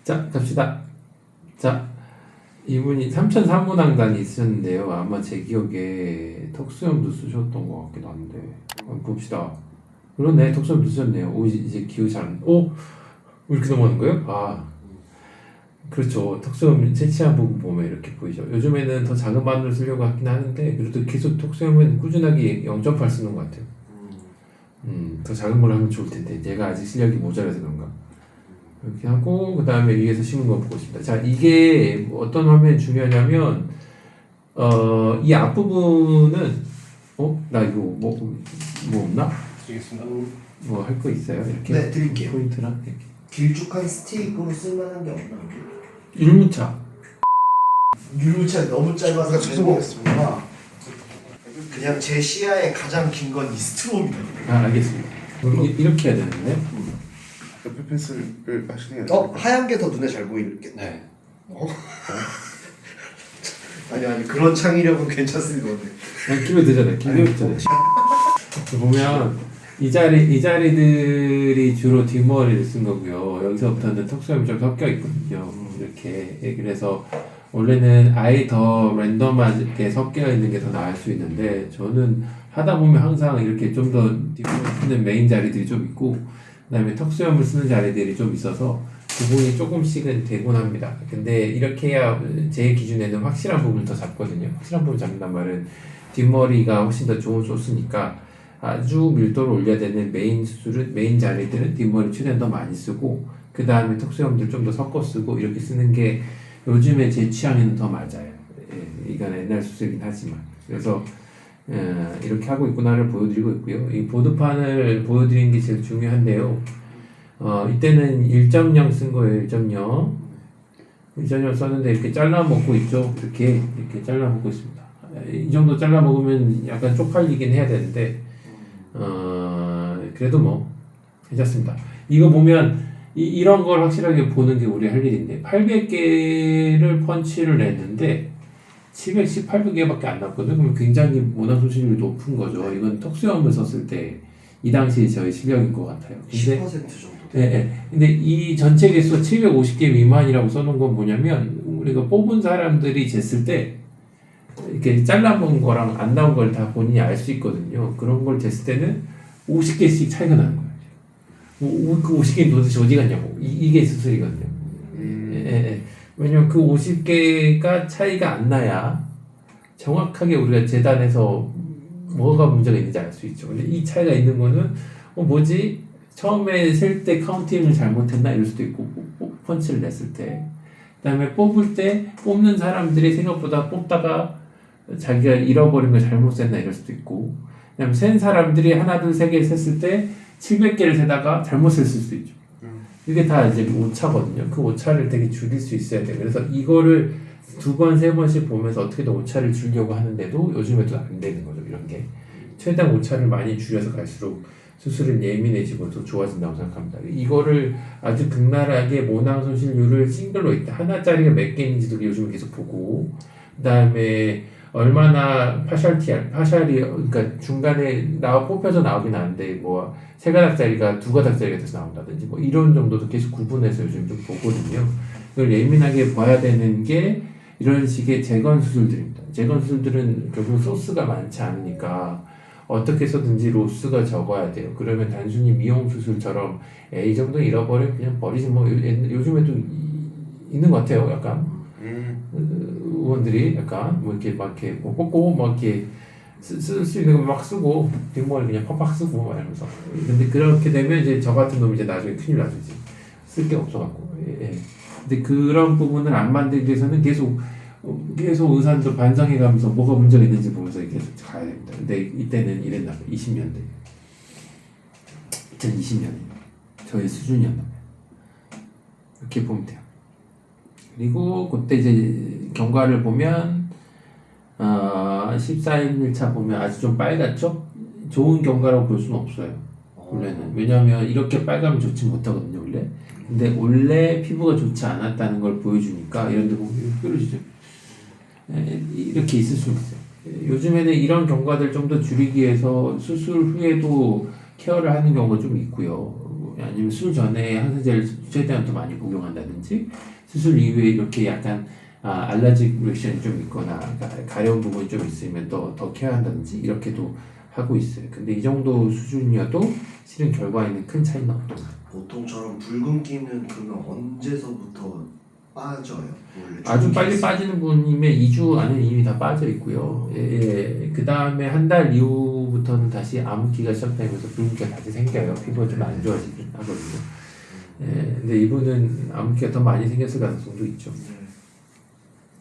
자, 갑시다. 자, 이분이 3003문항단이 있으셨는데요. 아마 제 기억에 턱수염도 쓰셨던 것 같기도 한데 한번 봅시다. 그러네, 턱수염도 쓰셨네요. 오, 이제 기억이 잘 안... 오! 왜 이렇게 넘어가는 거예요? 아, 그렇죠. 턱수염 채취한 부분 보면 이렇게 보이죠. 요즘에는 더 작은 바늘을 쓰려고 하긴 하는데 그래도 계속 턱수염은 꾸준하게 0.8 쓰는 것 같아요. 더 작은 걸 하면 좋을 텐데 얘가 아직 실력이 모자라서 그런가. 이렇게 하고 그 다음에 위에서 심은 거 보고 있습니다. 자, 이게 어떤 화면이 중요하냐면 이 앞부분은 나 이거 뭐 없나? 드리겠습니다. 뭐 할 거 있어요? 이렇게 네, 드릴게요. 포인트랑 이렇게. 길쭉한 스틱으로 쓸만한 게 없나? 율무차. 율무차 너무 짧아서 죄송하겠습니다. 그냥 제 시야에 가장 긴 건 이 스트롬이에요. 아, 알겠습니다. 그럼 이렇게 해야 되는데. 옆에 펜슬을 하시는 게 하얀 게 더 눈에 잘 보이겠네. 네. 아니 그런 창의력은 괜찮습니다. 기회 되잖아요. 기회 되잖아요. 보면 이 자리들이 주로 뒷머리를 쓴 거고요. 여기서부터는 턱수염이 좀 섞여 있거든요. 이렇게. 그래서 원래는 아예 더 랜덤하게 섞여 있는 게 더 나을 수 있는데 저는 하다 보면 항상 이렇게 좀 더 뒷머리 쓰는 메인 자리들이 좀 있고 그다음에 턱수염을 쓰는 자리들이 좀 있어서 부분이 조금씩은 되곤 합니다. 근데 이렇게 해야 제 기준에는 확실한 부분을 더 잡거든요. 확실한 부분 잡는단 말은 뒷머리가 훨씬 더 좋은 소스니까 아주 밀도를 올려야 되는 메인 자리들은 뒷머리 최대한 더 많이 쓰고 그 다음에 턱수염들 좀 더 섞어 쓰고 이렇게 쓰는 게 요즘에 제 취향에는 더 맞아요. 이건 옛날 수술이긴 하지만 그래서 이렇게 하고 있구나를 보여드리고 있고요. 이 보드판을 보여드리는 게 제일 중요한데요. 이때는 1.0 쓴 거예요. 1.0 썼는데 이렇게 잘라 먹고 있죠. 이렇게 잘라 먹고 있습니다. 이 정도 잘라 먹으면 약간 쪽팔리긴 해야 되는데 그래도 뭐 괜찮습니다. 이거 보면 이런 걸 확실하게 보는 게 우리 할 일인데 800개를 펀치를 냈는데 710, 800개밖에 안 났거든요. 그러면 굉장히 모낭 소실률이 높은 거죠. 이건 턱수염을 썼을 때 이 당시 저희 실력인 것 같아요. 근데 10% 정도. 네. 근데 이 전체 개수 750개 미만이라고 써놓은 건 뭐냐면 우리가 뽑은 사람들이 쟀을 때 이렇게 잘라본 거랑 안 나온 걸 다 본인이 알 수 있거든요. 그런 걸 쟀을 때는 50개씩 차이가 나는 거예요. 그 50개는 도대체 어디 갔냐고. 이게 수술이거든요. 왜냐면 그 50개가 차이가 안 나야 정확하게 우리가 재단에서 뭐가 문제가 있는지 알 수 있죠. 근데 이 차이가 있는 거는 뭐지? 처음에 셀 때 카운팅을 잘못했나 이럴 수도 있고 펀치를 냈을 때 그 다음에 뽑을 때 뽑는 사람들이 생각보다 뽑다가 자기가 잃어버린 걸 잘못 셌나 이럴 수도 있고 그 다음에 센 사람들이 하나 둘 세 개 셌을 때 700개를 세다가 잘못 셌을 수도 있죠. 이게 다 이제 오차거든요. 그 오차를 되게 줄일 수 있어야 돼요. 그래서 이거를 2번, 3번씩 보면서 어떻게든 오차를 줄이려고 하는데도 요즘에도 안 되는 거죠. 이런 게. 최대한 오차를 많이 줄여서 갈수록 수술은 예민해지고 더 좋아진다고 생각합니다. 이거를 아주 극나라하게 모낭 손실률을 싱글로 있다. 하나짜리가 몇 개인지도 요즘 계속 보고 그 다음에 얼마나 파샬이 그러니까 중간에 뽑혀서 나오긴 하는데 뭐 3가닥짜리가 2가닥짜리가 돼서 나온다든지 뭐 이런 정도도 계속 구분해서 요즘 좀 보거든요. 이걸 예민하게 봐야 되는 게 이런 식의 재건 수술들입니다. 재건 수술들은 결국 소스가 많지 않으니까 어떻게 해서든지 로스가 적어야 돼요. 그러면 단순히 미용 수술처럼 이 정도 잃어버리면 그냥 버리지 뭐 요즘에도 있는 것 같아요. 약간 의원들이 약간 뭐 이렇게 막 이렇게 뭐 뽑고 뭐 이렇게 쓸 수 있는 거 막 쓰고 뒷머리 그냥 팍팍 쓰고 막 이러면서 근데 그렇게 되면 이제 저 같은 놈이 이제 나중에 큰일 나죠. 쓸 게 없어갖고 근데 그런 부분을 안 만들기 위해서는 계속 의사도 반성해가면서 뭐가 문제가 있는지 보면서 계속 가야 됩니다. 근데 이때는 이랬나 봐요. 20년대 2020년에 저의 수준이었나 봐요. 이렇게 보면 돼요. 그리고 그때 이제 경과를 보면 14일 1차 보면 아주 좀 빨갛죠? 좋은 경과라고 볼 수는 없어요. 원래는. 왜냐하면 이렇게 빨가면 좋지 못하거든요. 원래. 근데 원래 피부가 좋지 않았다는 걸 보여주니까 이런 데 보면 뾰루지죠. 이렇게 있을 수 있어요. 요즘에는 이런 경과들 좀 더 줄이기 위해서 수술 후에도 케어를 하는 경우가 좀 있고요. 아니면 수술 전에 항생제를 최대한 더 많이 복용한다든지 수술 이후에 이렇게 약간 알러지 리액션이 좀 있거나 가려운 부분이 좀 있으면 더 케어한다든지 이렇게도 하고 있어요. 근데 이 정도 수준이어도 실은 결과에는 큰 차이는 없더라고요. 보통처럼 붉은기는 그러면 언제서부터 빠져요? 원래 아주 붉은 빨리 케이스? 빠지는 분이면 2주 안에 이미 다 빠져 있고요. 그 다음에 한 달 이후부터는 다시 암흑기가 시작되면서 붉은기가 다시 생겨요. 피부가 좀 안 좋아지긴 하거든요. 근데 이분은 암흑기가 더 많이 생겼을 가능성도 있죠.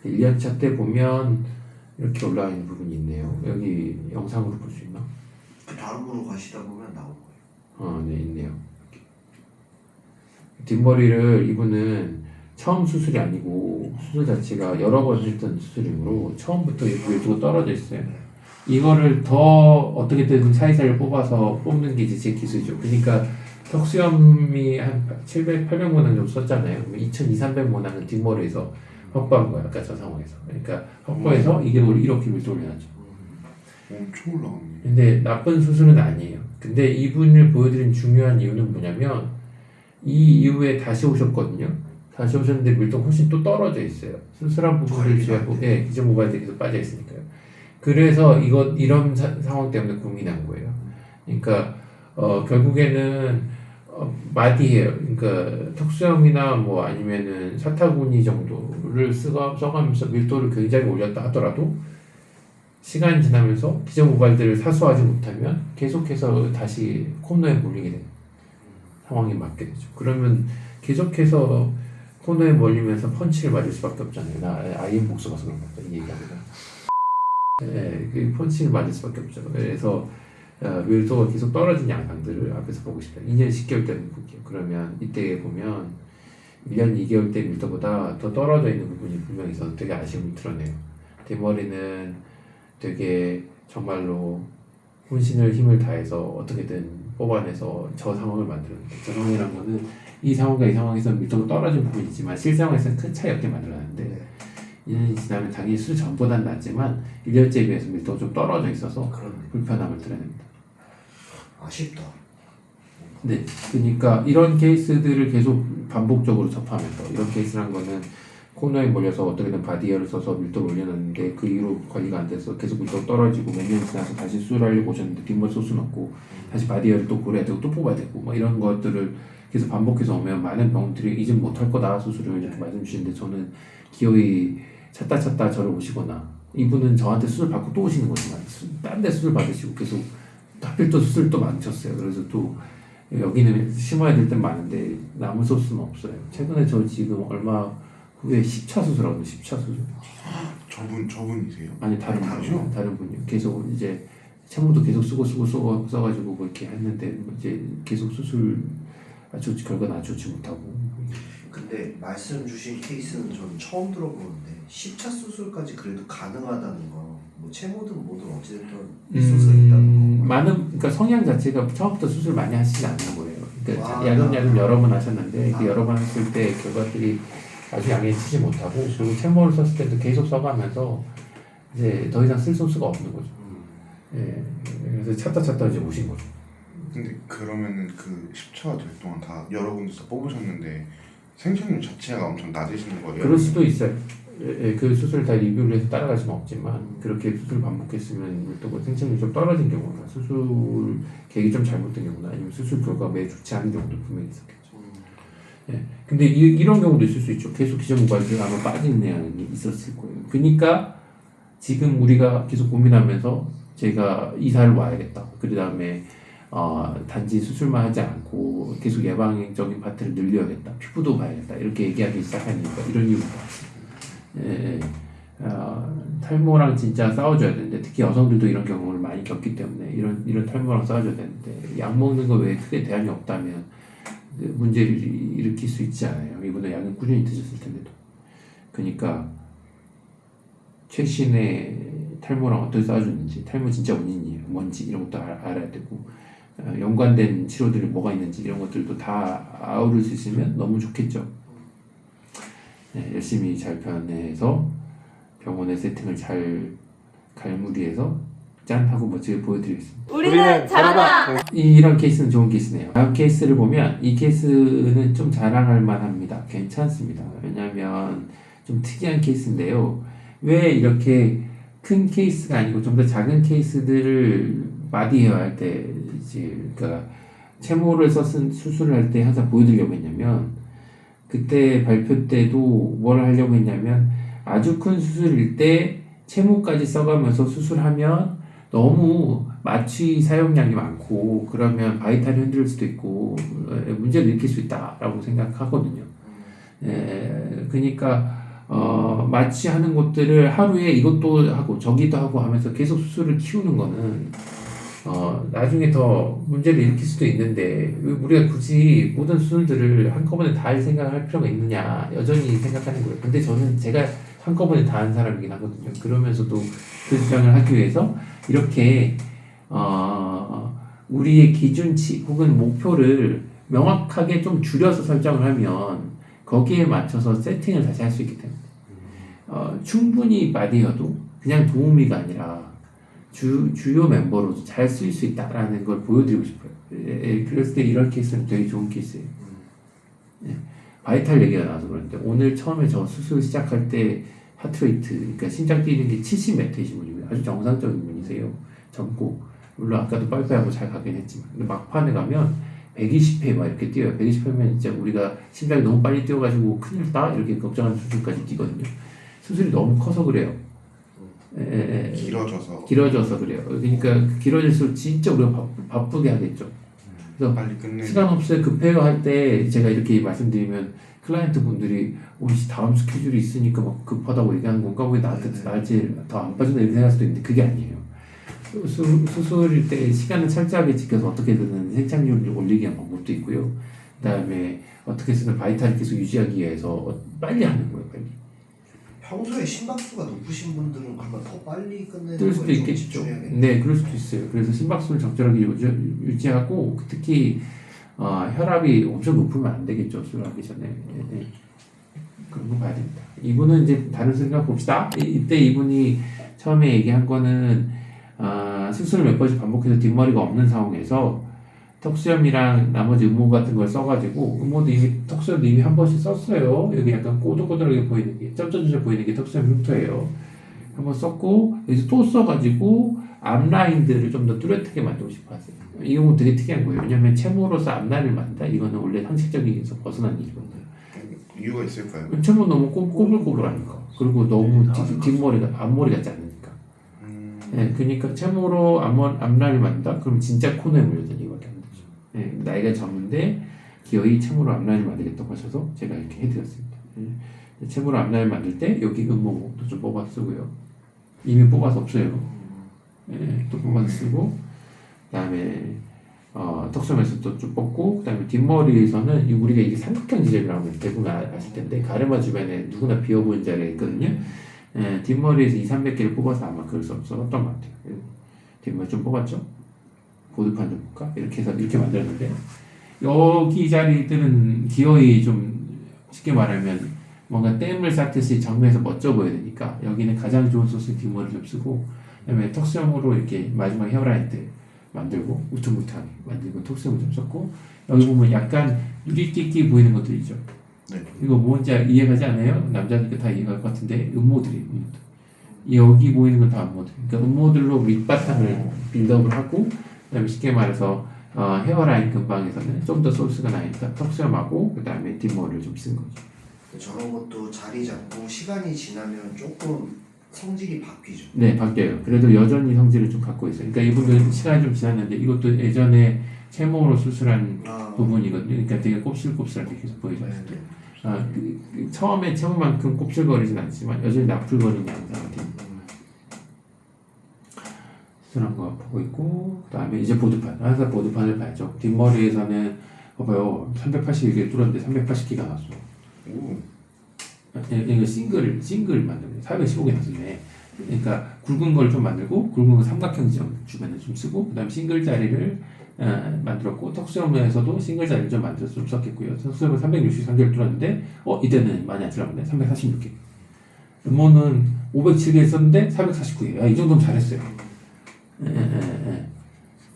1년차 때 보면 이렇게 올라와 있는 부분이 있네요. 여기 영상으로 볼 수 있나? 그 다음으로 가시다 보면 나올 거예요. 네, 있네요. 뒷머리를 이분은 처음 수술이 아니고 수술 자체가 여러 번 했던 수술이므로 처음부터 이렇게 왼쪽으로 떨어져 있어요. 이거를 더 어떻게든 사이사이를 뽑아서 뽑는 게 이제 제 기술이죠. 그러니까 턱수염이 한 700, 800모낭 정도 썼잖아요. 2200~2300모낭은 뒷머리에서 확보한 거야. 아까 저 상황에서. 그러니까 확보해서 이게 우리 이렇게 밀도 올려놨죠. 엄청 올라갔네. 근데 나쁜 수술은 아니에요. 근데 이분을 보여드린 중요한 이유는 뭐냐면 이 이후에 다시 오셨거든요. 다시 오셨는데 밀도가 훨씬 또 떨어져 있어요. 수술한 부분을 제외하고 기존 모발들이 계속 빠져 있으니까요. 그래서 이런 상황 때문에 고민한 거예요. 그러니까 결국에는 마디예요. 그러니까 턱수염이나 뭐 아니면은 사타구니 정도를 써가면서 밀도를 굉장히 올렸다 하더라도 시간이 지나면서 기존 모발들을 사수하지 못하면 계속해서 다시 코너에 몰리게 되는 상황이 맞게 되죠. 그러면 계속해서 코너에 몰리면서 펀치를 맞을 수밖에 없잖아요. 나 아이엠 복수 가서 그런 거다 이 얘기합니다. 그 펀치를 맞을 수밖에 없죠. 그래서 밀도가 계속 떨어진 양상들을 앞에서 보고 싶다. 2년 10개월 때는 볼게요. 그러면 이때 보면 1년 2개월 때 밀도보다 더 떨어져 있는 부분이 분명히 있어서 되게 아쉬움을 드러내요. 대머리는 되게 정말로 혼신을 힘을 다해서 어떻게든 뽑아내서 저 상황을 만들었는데 저 상황이란 거는 이 상황과 이 상황에서 밀도가 떨어진 부분이 있지만 실상에서는 큰 차이 없게 만들어놨는데 1년이 지나면 당연히 술 전보다는 낫지만 1년째에 비해서 밀도가 좀 떨어져 있어서 그렇네. 불편함을 드러냅니다. 아쉽다. 네, 그러니까 이런 케이스들을 계속 반복적으로 접하면서 이런 케이스란 거는 코너에 몰려서 어떻게든 바디에어를 써서 밀도를 올려놨는데 그 이후로 관리가 안 돼서 계속 밀도가 떨어지고 몇 년이 지나서 다시 수술하려고 오셨는데 뒷머리 쏠 수는 없고 다시 바디에어를 또 고려해야 되고 또 뽑아야 되고 뭐 이런 것들을 계속 반복해서 오면 많은 병원들이 이제 못할 거다 수술을 이렇게 말씀 주시는데 저는 기어이 찾다 저를 오시거나 이분은 저한테 수술 받고 또 오시는 거지만 딴 데 수술 받으시고 계속 하필 또 수술 또 많으셨어요. 그래서 또 여기는 심어야 될 땐 많은데 남을 소스는 없어요. 최근에 저 지금 얼마 후에 10차 수술하고 10차 수술. 저분이세요? 아니 다른 다르죠? 분이요. 다른 분이요. 계속 이제 채무도 계속 쓰고 써가지고 뭐 이렇게 했는데 뭐 이제 계속 수술 결과는 아주 좋지 못하고. 근데 말씀 주신 케이스는 저는 처음 들어보는데 10차 수술까지 그래도 가능하다는 거. 뭐 채모든 뭐든 어찌됐든 있을 수 있다는 거. 많은 그러니까 성향 자체가 처음부터 수술 많이 하시지 않는 거예요. 그러니까 아, 야금야금 여러 번 하셨는데 그 여러 번 했을 때 결과들이 아주 양해치지 못하고 그리고 채모를 썼을 때도 계속 써가면서 이제 더 이상 쓸 소스가 없는 거죠. 그래서 찾다 이제 오신 거죠. 근데 그러면은 그 10차가 될 동안 다 여러 군데서 뽑으셨는데 생존율 자체가 엄청 낮으신 거예요? 그럴 수도 있어요. 그 수술 다 리뷰를 해서 따라갈 수는 없지만 그렇게 수술 반복했으면 또 뭐 생존율이 좀 떨어진 경우나 수술 계획이 좀 잘못된 경우나 아니면 수술 결과가 매우 좋지 않은 경우도 분명히 있었겠죠. 근데 이런 경우도 있을 수 있죠. 계속 기존 모발들 아마 빠진 내용이 있었을 거예요. 그러니까 지금 우리가 계속 고민하면서 제가 이사를 와야겠다. 그 다음에 단지 수술만 하지 않고 계속 예방적인 파트를 늘려야겠다. 피부도 봐야겠다. 이렇게 얘기하기 시작하니까 이런 이유가 왔어요. 탈모랑 진짜 싸워줘야 되는데 특히 여성들도 이런 경험을 많이 겪기 때문에 이런 탈모랑 싸워줘야 되는데 약 먹는 거 외에 크게 대안이 없다면 문제를 일으킬 수 있지 않아요. 이분은 약은 꾸준히 드셨을 텐데도. 그러니까 최신의 탈모랑 어떻게 싸워줬는지, 탈모 진짜 원인이 뭔지 이런 것도 알아야 되고 연관된 치료들이 뭐가 있는지 이런 것들도 다 아우를 수 있으면 너무 좋겠죠. 열심히 잘 변해서 병원의 세팅을 잘 갈무리해서 짠 하고 멋지게 보여드리겠습니다. 우리는 잘하다. 이런 케이스는 좋은 케이스네요. 다음 케이스를 보면 이 케이스는 좀 자랑할 만합니다. 괜찮습니다. 왜냐하면 좀 특이한 케이스인데요. 왜 이렇게 큰 케이스가 아니고 좀 더 작은 케이스들을 마디헤어 할 때 이제 그러니까 채모를 써서 수술을 할 때 항상 보여드리려고 했냐면 그때 발표 때도 뭘 하려고 했냐면 아주 큰 수술일 때 채모까지 써가면서 수술하면 너무 마취 사용량이 많고 그러면 바이탈이 흔들릴 수도 있고 문제를 일으킬 수 있다라고 생각하거든요. 그러니까 마취하는 것들을 하루에 이것도 하고 저기도 하고 하면서 계속 수술을 키우는 거는 나중에 더 문제를 일으킬 수도 있는데 왜 우리가 굳이 모든 수술들을 한꺼번에 다 할 생각을 할 필요가 있느냐 여전히 생각하는 거예요. 근데 저는 제가 한꺼번에 다 한 사람이긴 하거든요. 그러면서도 그 주장을 하기 위해서 이렇게 우리의 기준치 혹은 목표를 명확하게 좀 줄여서 설정을 하면 거기에 맞춰서 세팅을 다시 할 수 있기 때문에 충분히 마디어도 그냥 도우미가 아니라 주요 멤버로도 잘 쓰일 수 있다라는 걸 보여드리고 싶어요. 그랬을 때 이런 케이스는 되게 좋은 케이스예요. 바이탈 얘기가 나와서 그런데 오늘 처음에 저 수술 시작할 때 하트레이트, 그러니까 심장 뛰는 게 70m이신 분이고요. 아주 정상적인 분이세요. 젊고 물론 아까도 빠이빠이하고 잘 가긴 했지만 근데 막판에 가면 120회 막 이렇게 뛰어요. 120회면 진짜 우리가 심장이 너무 빨리 뛰어가지고 큰일 났다 이렇게 걱정하는 수술까지 뛰거든요. 수술이 너무 커서 그래요. 길어져서 그래요. 그러니까 길어질수록 진짜 우리가 바쁘게 하겠죠. 그래서 빨리 끝내. 시간 없어요 급해요 할 때 제가 이렇게 말씀드리면 클라이언트 분들이 다음 스케줄이 있으니까 막 급하다고 얘기하는 건가 왜 나한테 더 안 빠진다 이렇게 생각할 수도 있는데 그게 아니에요. 수술일 때 시간을 철저하게 지켜서 어떻게든 생착률을 올리기 위한 방법도 있고요. 그 다음에 어떻게 쓰는 바이탈을 계속 유지하기 위해서 빨리 하는 거예요. 빨리 평소에 심박수가 높으신 분들은 그러면 더 빨리 끝내는 뜰 수도 거에 좀 있겠죠. 집중해야겠네요. 네, 그럴 수도 있어요. 그래서 심박수를 적절하게 유지하고 특히 혈압이 엄청 높으면 안 되겠죠. 수술하기 전에. 그런 거 봐야 됩니다. 이분은 이제 다른 생각 봅시다. 이때 이분이 처음에 얘기한 거는 수술을 몇 번씩 반복해서 뒷머리가 없는 상황에서 턱수염이랑 나머지 음모 같은 걸 써가지고 음모도 이미 턱수염도 이미 한 번씩 썼어요. 여기 약간 꼬들꼬들하게 보이는 게 점점점 보이는 게 턱수염 흉터예요. 한번 썼고 여기서 또 써가지고 앞라인들을 좀 더 뚜렷하게 만들고 싶어 하세요. 이 경우 되게 특이한 거예요. 왜냐면 채모로서 앞라인을 만든다. 이거는 원래 상식적인에서 벗어난 일이거든요. 이유가 있을까요? 채모 너무 꼬불꼬불하니까 그리고 너무 뒷머리가 앞머리 같지 않으니까. 네, 그러니까 채모로 앞라인을 만든다. 그럼 진짜 코너에 물려든 이거밖에 안 되죠. 네, 나이가 젊은데 기어이 채모로 앞라인을 만들겠다고 하셔서 제가 이렇게 해드렸습니다. 채모로 앞라인을 만들 때 여기 음모도 좀 뽑아서 쓰고요. 이미 뽑아서 없어요. 네, 또 뽑아서 쓰고 그다음에 턱수염에서 또 좀 뽑고 그다음에 뒷머리에서는 우리가 이게 삼각형 지점이라고 하면 대부분 아실 텐데 가르마 주변에 누구나 비어 보이는 자리가 있거든요. 뒷머리에서 200~300개를 뽑아서 아마 그럴 수 없었던 것 같아요. 뒷머리 좀 뽑았죠? 보드판 좀 볼까? 이렇게 해서 이렇게 만들었는데 여기 자리들은 기어이 좀 쉽게 말하면 뭔가 댐을 쌓듯이 정면에서 멋져 보여야 되니까 여기는 가장 좋은 소스의 뒷머리 좀 쓰고 그다음에 턱수염으로 이렇게 마지막 헤어라인 때 만들고 우퉁우퉁하게 만들고 턱수염을 좀 썼고 여기 보면 약간 누리끼끼 보이는 것들 있죠. 네. 이거 뭔지 이해가지 않아요? 남자니까 다 이해할 것 같은데 음모들이 여기 보이는 건 다 음모들. 그러니까 음모들로 밑바탕을 빌드업을 하고 그다음에 쉽게 말해서 헤어라인 근방에서는 좀 더 소스가 나니까 턱수염하고 그다음에 뒷머리를 좀 쓴 거죠. 저런 것도 자리 잡고 시간이 지나면 조금 성질이 바뀌죠. 네, 바뀌어요. 그래도 여전히 성질을 좀 갖고 있어요. 그러니까 이분들 시간이 좀 지났는데 이것도 예전에 채모로 수술한 부분이거든요. 그러니까 되게 곱슬곱슬하게 계속 보이죠. 처음에 채모만큼 곱슬거리진 않지만 여전히 나풀거리는 양상한테 수술한 거 보고 있고 그 다음에 이제 보드판. 항상 보드판을 봐야죠. 뒷머리에서는 봐봐요. 381개 뚫었는데 380개가 나왔어. 오. 이거 싱글 만들고 415개 나왔네. 그러니까 굵은 걸 좀 만들고 굵은 거 삼각형 지점 주변에 좀 쓰고 그 다음 싱글 자리를 만들었고 턱수염에서도 싱글 자리를 좀 만들어서 좀 썼겠고요. 턱수염은 363개를 뚫었는데 이때는 많이 안 들어갔네. 346개. 음모는 507개 썼는데 449개. 이 정도면 잘했어요.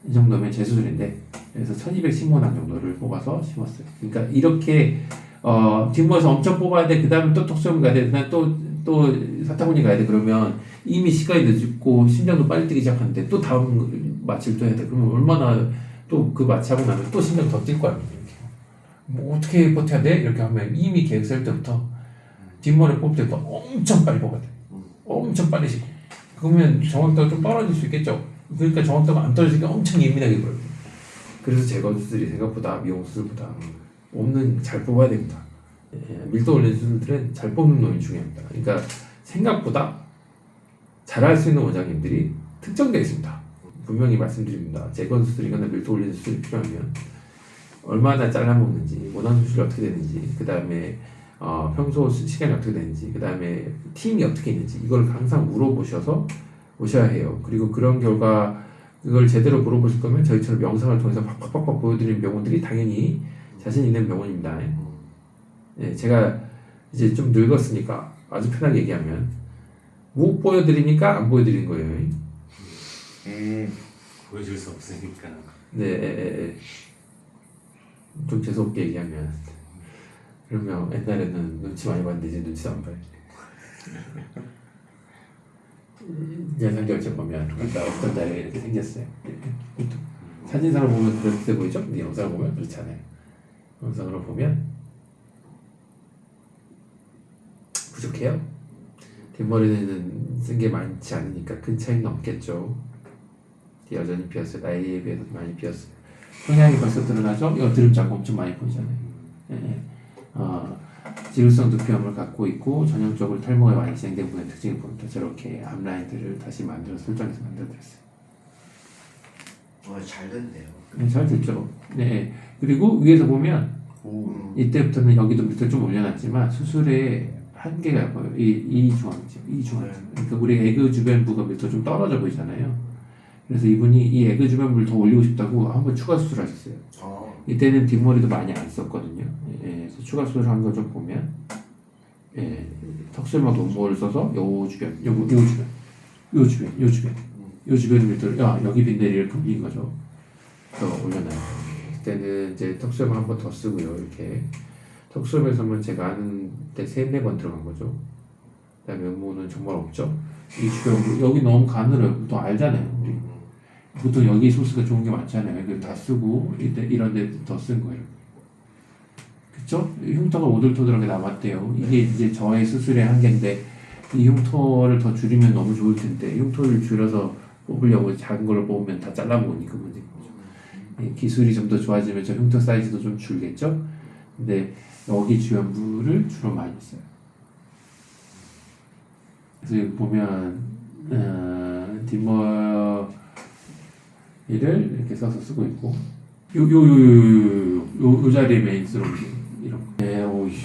이 정도면 제 수준인데 그래서 1215단 정도를 뽑아서 심었어요. 그러니까 이렇게 뒷모에서 엄청 뽑아야 돼. 그 다음에 또 톡수염 가야 돼. 그다음 또 사타구니 가야 돼. 그러면 이미 시간이 늦고 심장도 빨리 뛰기 시작하는데 또 다음 마취를 또 해야 돼. 그러면 얼마나 또 그 마취하고 나면 또 심장 더 뛸 거 아니에요. 이렇게. 뭐 어떻게 버텨야 돼? 이렇게 하면 이미 계획 쓸 때부터 뒷머리 뽑을 때부터 엄청 빨리 뽑아야 돼. 엄청 빨리 씻고. 그러면 정확도가 좀 떨어질 수 있겠죠. 그러니까 정확도가 안 떨어지니까 엄청 예민하게 보여요. 그래서 제거 수술이 생각보다 미용 수술보다 잘 뽑아야 됩니다. 밀도 올리는 수술들은 잘 뽑는 놈이 중요합니다. 그러니까 생각보다 잘할 수 있는 원장님들이 특정되어 있습니다. 분명히 말씀드립니다. 재건 수술이거나 밀도 올리는 수술이 필요하면 얼마나 잘라먹는지, 원하는 수술이 어떻게 되는지, 그 다음에 평소 시간이 어떻게 되는지, 그 다음에 팀이 어떻게 있는지 이걸 항상 물어보셔서 오셔야 해요. 그리고 그런 결과 그걸 제대로 물어보실 거면 저희처럼 영상을 통해서 팍팍팍 보여드리는 병원들이 당연히 자신 있는 병원입니다. 예, 제가 이제 좀 늙었으니까 아주 편하게 얘기하면 못 보여드리니까 안 보여드리는 거예요. 보여줄 수 없으니까. 네, 좀 재수없게 얘기하면 그러면 옛날에는 눈치 많이 봤는데 이제 눈치도 안 봐요. 연상 결정 보면 아까 어떤 날에 이렇게 생겼어요. 사진상으로 보면 그렇게 보이죠? 근데 영상을 보면 그렇지 않아요. 영상으로 보면 부족해요. 뒷머리는 쓴 게 많지 않으니까 큰 차이는 없겠죠. 여전히 비었어요. 나이에 비해서 많이 비었어요. 성향이 벌써 드러나죠? 이거 드름자국 엄청 많이 보이잖아요. 지루성 두피염을 갖고 있고 전형적으로 탈모가 많이 진행된 분의 특징을 보니까 저렇게 앞라인들을 다시 설정해서 만들어드렸어요. 잘 됐네요. 네, 잘 됐죠. 네. 그리고 위에서 보면 이때부터는 여기도 밑에 좀 올려놨지만 수술의 한계가 보여요. 이 중앙이죠. 이 중앙. 그러니까 우리 에그 주변부가 밑에 좀 떨어져 보이잖아요. 그래서 이분이 이 에그 주변부를 더 올리고 싶다고 한번 추가 수술하셨어요. 이때는 뒷머리도 많이 안 썼거든요. 그래서 추가 수술한 거 좀 보면 턱수염하고 논모를 써서 요 주변, 요 주변 밑으로 여기 빈대리를 빈 거죠. 더 올려놔요. 그때는 이제 턱수염을 한 번 더 쓰고요. 이렇게 턱수염에서는 제가 아는데 3-4번 들어간 거죠. 그다음에 면모는 정말 없죠. 이 주변 여기 너무 가늘어요. 보통 알잖아요. 우리. 보통 여기 소스가 좋은 게 많잖아요. 이걸 다 쓰고 이런 데 더 쓴 거예요. 그쵸? 흉터가 오돌토돌하게 남았대요. 이게 이제 저의 수술의 한계인데 이 흉터를 더 줄이면 너무 좋을 텐데 흉터를 줄여서 뽑으려고 작은 걸로 뽑으면 다 잘라먹으니 그 문제인 거죠. 기술이 좀 더 좋아지면 저 흉터 사이즈도 좀 줄겠죠? 근데 여기 주변부를 주로 많이 써요. 그래서 여기 보면 뒷머리를 이렇게 써서 쓰고 있고 요 자리에 메인스로 이런 거. 네, 오이씨.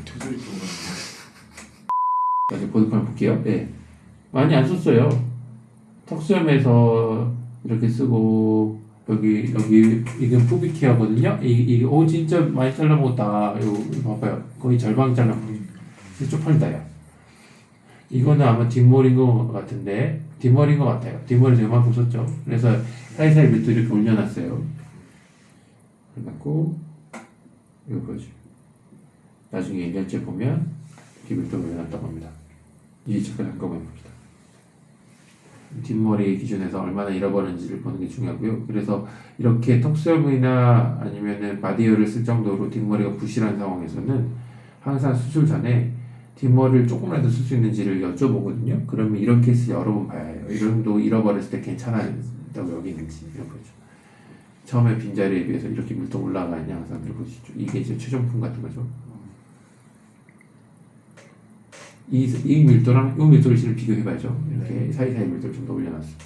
테두리 들어가네. 여기 보드판을 볼게요. 네. 많이 안 썼어요. 턱수염에서 이렇게 쓰고 여기 이게 푸비케어거든요. 이게 진짜 많이 잘라먹었다. 이거 봐봐요. 거의 절반 잘라먹었어요. 쪽팔다요. 이거는 아마 뒷머리인 것 같은데 뒷머리인 것 같아요. 뒷머리 이만큼 썼죠. 그래서 사이사이 밑도 이렇게 올려놨어요. 그래갖고 이거 보여줘요. 나중에 1년째 보면 이렇게 밑도 올려놨다고 합니다. 이 잠깐 한꺼번에 봅시다. 뒷머리 기준에서 얼마나 잃어버렸는지를 보는 게 중요하고요. 그래서 이렇게 턱수염이나 아니면은 바디어를 쓸 정도로 뒷머리가 부실한 상황에서는 항상 수술 전에 뒷머리를 조금이라도 쓸 수 있는지를 여쭤보거든요. 그러면 이런 케이스 여러 번 봐야 해요. 이 정도 잃어버렸을 때 괜찮다고 여기는지 이런 거죠. 처음에 빈자리에 비해서 이렇게 밀도 올라가냐 항상 들어보시죠. 이게 이제 최종품 같은 거죠. 이 밀도랑 이 밀도를 지금 비교해봐야죠. 이렇게 사이사이 밀도를 좀 더 올려놨습니다.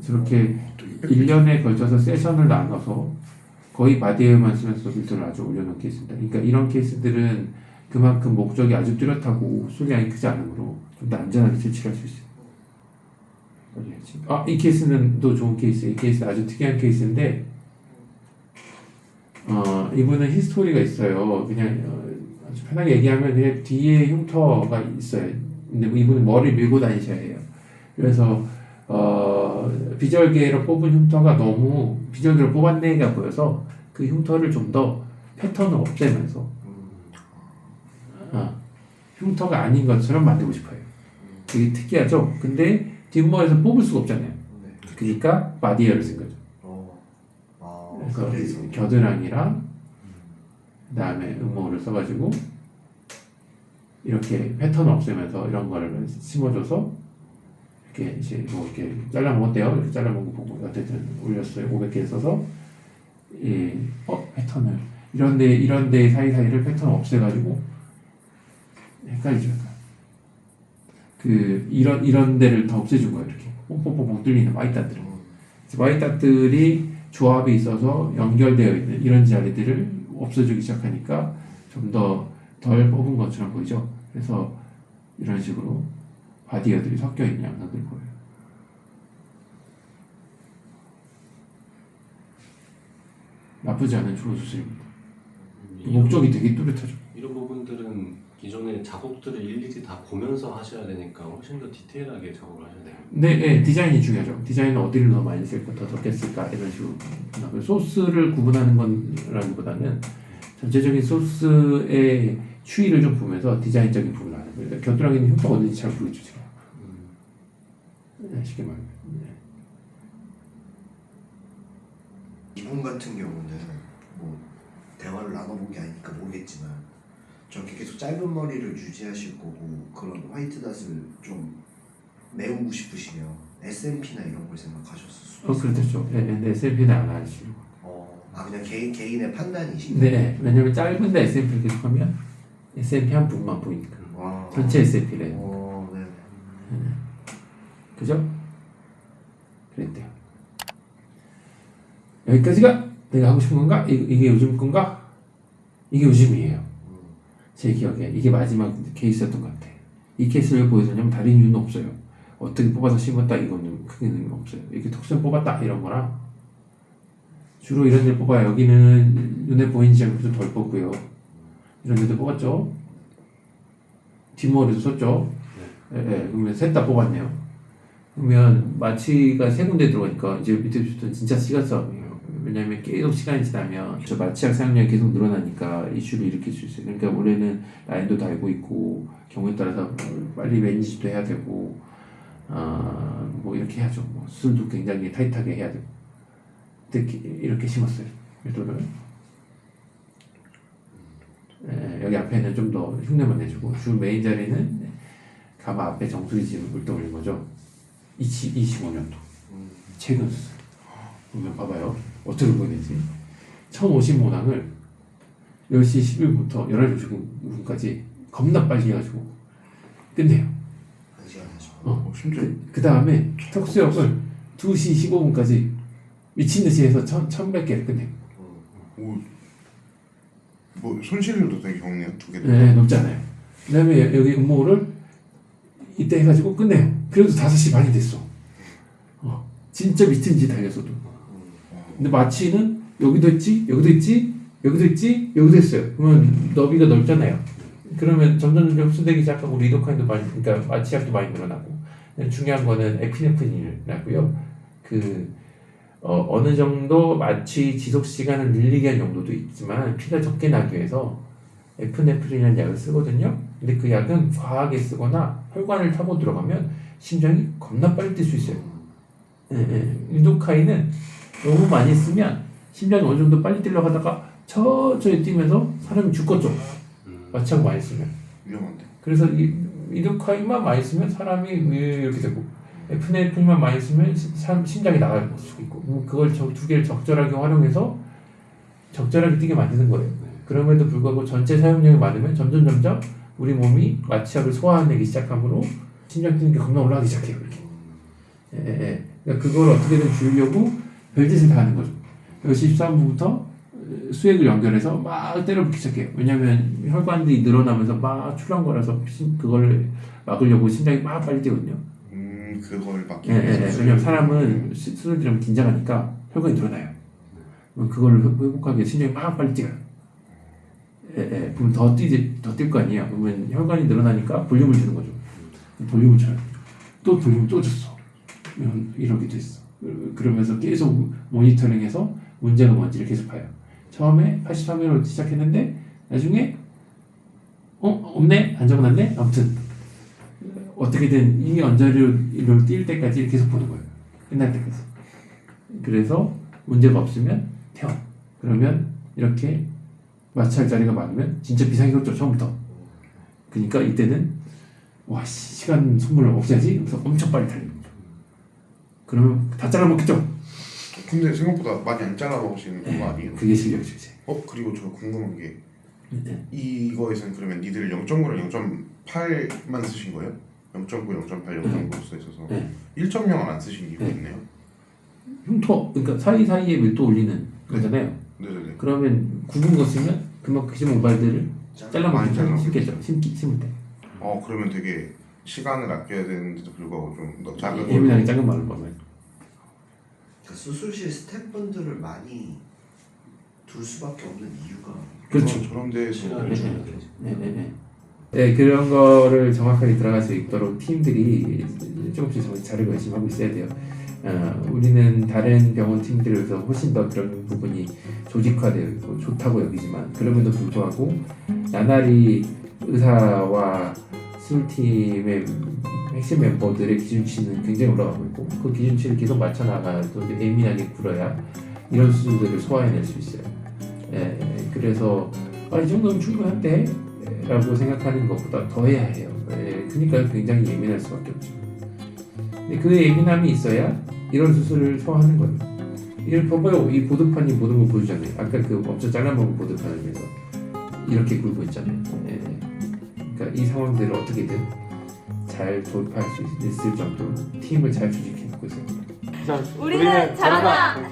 저렇게 1년에 걸쳐서 세션을 나눠서 거의 바디에어만 쓰면서 밀도를 아주 올려놓은 케이스입니다. 그러니까 이런 케이스들은 그만큼 목적이 아주 뚜렷하고 수량이 크지 않으므로 좀 더 안전하게 채취할 수 있어요. 이 케이스는 또 좋은 케이스예요. 이 케이스 아주 특이한 케이스인데 이분은 히스토리가 있어요. 그냥 아주 편하게 얘기하면 그냥 뒤에 흉터가 있어요. 근데 이분은 머리 밀고 다니셔야 해요. 그래서 비절개로 뽑은 흉터가 너무 비절개로 뽑았네가 보여서 그 흉터를 좀 더 패턴을 없애면서 흉터가 아닌 것처럼 만들고 싶어요. 되게 특이하죠? 근데 뒷머리에서 뽑을 수가 없잖아요. 네. 그러니까 바디어를 쓴 거죠. 그래서 그래서 겨드랑이랑 그다음에 음모를 써가지고 이렇게 패턴 없애면서 이런 거를 심어줘서 이렇게 이제 뭐 이렇게 잘라 먹었대요. 이렇게 잘라 먹은 거 보고 어쨌든 올렸어요. 500개 써서 이 패턴을 이런데 사이사이를 패턴 없애가지고 헷갈리죠. 그 이런 데를 다 없애준 거예요. 이렇게 뽕뽕뽕뽕 뚫리는 와이tat들을. 와이tat들이 조합이 있어서 연결되어 있는 이런 자리들을 없애주기 시작하니까 좀 더 덜 뽑은 것처럼 보이죠. 그래서 이런 식으로 바디어들이 섞여 있는 양상들 보여요. 나쁘지 않은 주로 수술입니다. 목적이 되게 뚜렷하죠. 이런 부분들은 기존의 작업들을 일일이 다 보면서 하셔야 되니까 훨씬 더 디테일하게 작업을 하셔야 돼요. 네, 디자인이 중요하죠. 디자인은 어디를 더 많이 쓸까, 더 적게 쓸까 이런 식으로. 소스를 구분하는 건라기보다는 전체적인 소스의 추이를 좀 보면서 디자인적인 부분을 하는 거예요. 겨드랑이는 흉터가 어딘지 잘 모르겠죠, 제가. 쉽게 말하면. 이분 같은 경우는 뭐 대화를 나눠본 게 아니니까 모르겠지만 저렇게 계속 짧은 머리를 유지하실 거고 그런 화이트 닷을 좀 메우고 싶으시면 SMP나 이런 걸 생각하셨을 수도 있어요. 그렇죠. 근데 SMP는 안 하시고. 그냥 개인의 판단이시죠? 네, 왜냐면 짧은데 SMP를 계속하면 SMP 한 부분만 보이니까. 전체 SMP래. 네. 그죠? 그랬대요. 여기까지가 내가 하고 싶은 건가? 이게 요즘 건가? 이게 요즘이에요. 제 기억에 이게 마지막 케이스였던 것 같아. 이 케이스를 왜 보여주냐면 다른 이유는 없어요. 어떻게 뽑아서 심었다 이거는 크게 의미가 없어요. 이렇게 톡선 뽑았다 이런 거랑 주로 이런 데 뽑아요. 여기는 눈에 보이지 않고 좀 덜 뽑고요. 이런 데도 뽑았죠. 뒷머리도 썼죠. 그러면 셋 다 뽑았네요. 그러면 마취가 세 군데 들어가니까 이제 밑에부터는 진짜 시간 싸움이에요. 왜냐하면 계속 시간이 지나면 저 마취약 사용량이 계속 늘어나니까 이슈를 일으킬 수 있어요. 그러니까 원래는 라인도 달고 있고 경우에 따라서 빨리 매니지도 해야 되고 뭐 이렇게 해야죠. 뭐 수술도 굉장히 타이트하게 해야 되고 특히 이렇게 심었어요. 유도를 여기 앞에는 좀 더 흉내만 내주고 주 메인 자리는 가마 앞에 정수리 지금 물떠 올린 거죠. 25년도 최근 수술. 보면 봐봐요. 어떻게 보이는지 1050모낭을 10시 10분부터 11시 59분까지 겁나 빨리 해가지고 끝내요. 1시간 하시고 심지어 그 다음에 턱수역을 2시 15분까지 미친듯이 해서 1100개를 끝내요. 뭐 손실률도 되게 적네요. 두 개. 네, 높잖아요. 그 다음에 여기 음모를 이때 해가지고 끝내요. 그래도 5시 반이 됐어. 진짜 미친 짓 달렸어도. 근데 마취는 여기도 했지, 여기도 했지, 여기도 했지, 여기도 했어요. 그러면 너비가 넓잖아요. 그러면 점점 흡수되기 시작하고 리도카인도 많이, 그러니까 마취약도 많이 늘어나고. 중요한 거는 에피네프린이라고요. 어느 정도 마취 지속 시간을 늘리게 한 정도도 있지만 피가 적게 나기 위해서 에피네프린이라는 약을 쓰거든요. 근데 그 약은 과하게 쓰거나 혈관을 타고 들어가면 심장이 겁나 빨리 뛸 수 있어요. 리도카인은 너무 많이 쓰면 심장이 어느 정도 빨리 뛰려고 하다가 천천히 뛰면서 사람이 죽겠죠. 마취하고 많이 쓰면. 위험한데. 그래서 리도카인만 많이 쓰면 사람이 이렇게 되고 에피네프린만 많이 쓰면 심장이 나갈 수 있고 그걸 두 개를 적절하게 활용해서 적절하게 뛰게 만드는 거예요. 그럼에도 불구하고 전체 사용량이 많으면 점점 우리 몸이 마취약을 소화해내기 시작하므로 심장 뛰는 게 겁나 올라가기 시작해요. 이렇게. 그러니까 그걸 어떻게든 줄이려고 별짓을 다 하는 거죠. 10시 13분부터 수액을 연결해서 막 때려붓기 시작해요. 왜냐하면 혈관들이 늘어나면서 막 출한 거라서 그걸 막으려고 심장이 막 빨리 뛰거든요. 그걸 막기 위해서. 왜냐면 사람은 수술 들으면 긴장하니까 혈관이 늘어나요. 그걸 회복하기 위해 심장이 막 빨리 뛰어요. 그럼 더 뛸 거 아니에요. 그러면 혈관이 늘어나니까 볼륨을 주는 거죠. 볼륨을 줘요. 또 볼륨을 또 줬어. 이러기도 했어. 그러면서 계속 모니터링해서 문제가 뭔지를 계속 봐요. 처음에 83회로 시작했는데 나중에 없네? 안 적어놨네? 아무튼 어떻게든 이 언저리로 뛸 때까지 계속 보는 거예요. 끝날 때까지. 그래서 문제가 없으면 태워. 그러면 이렇게 마찰 자리가 많으면 진짜 비상이었죠, 처음부터. 그러니까 이때는 와, 시간 소모를 없애야지. 그래서 엄청 빨리 달립니다. 그러면 다 잘라먹겠죠? 근데 생각보다 많이 안 잘라 먹으시는 거 아니에요? 그게 실력이죠, 이제. 그리고 저 궁금한 게 네. 이거에서는 그러면 니들 0.9랑 0.8만 쓰신 거예요? 0.9, 0.8, 0.9 써 있어서 네. 1.0은 안 쓰신 이유가 있네요? 흉터, 그러니까 사이사이에 밀도 올리는 거잖아요. 네네네. 그러면 굵은 거 쓰면 그만큼 그 모발들을 많이 잘라먹겠죠. 잘라먹겠죠. 심겠죠. 심을 때. 그러면 되게 시간을 아껴야 되는데도 불구하고 좀 작은 예민하게 작은 말을 보면. 그러니까 수술실 스태프분들을 많이 둘 수밖에 없는 이유가 그렇죠. 저런 데서 시간을 줘야 되지. 네네네. 네, 그런 거를 정확하게 들어갈 수 있도록 팀들이 조금씩 자료가 열심히 하고 있어야 돼요. 우리는 다른 병원 팀들에 비해서 훨씬 더 그런 부분이 조직화되어 있고 좋다고 여기지만 그럼에도 불구하고 나날이 의사와 수술팀의 핵심 멤버들의 기준치는 굉장히 올라가고 있고 그 기준치를 계속 맞춰 나가도 예민하게 굴어야 이런 수술들을 소화해낼 수 있어요. 그래서 이 정도면 충분한데? 라고 생각하는 것보다 더 해야 해요. 그러니까 굉장히 예민할 수밖에 없죠. 근데 그 예민함이 있어야 이런 수술을 소화하는 거예요. 이를 봐봐요. 이 보드판이 모든 걸 보여주잖아요. 아까 그 엄청 잘라먹은 보드판을 위해서 이렇게 굴고 있잖아요. 그러니까 이 상황들을 어떻게든 잘 돌파할 수 있을 정도로 팀을 잘 조직해 놓고 있어요. 우리는 잘한다.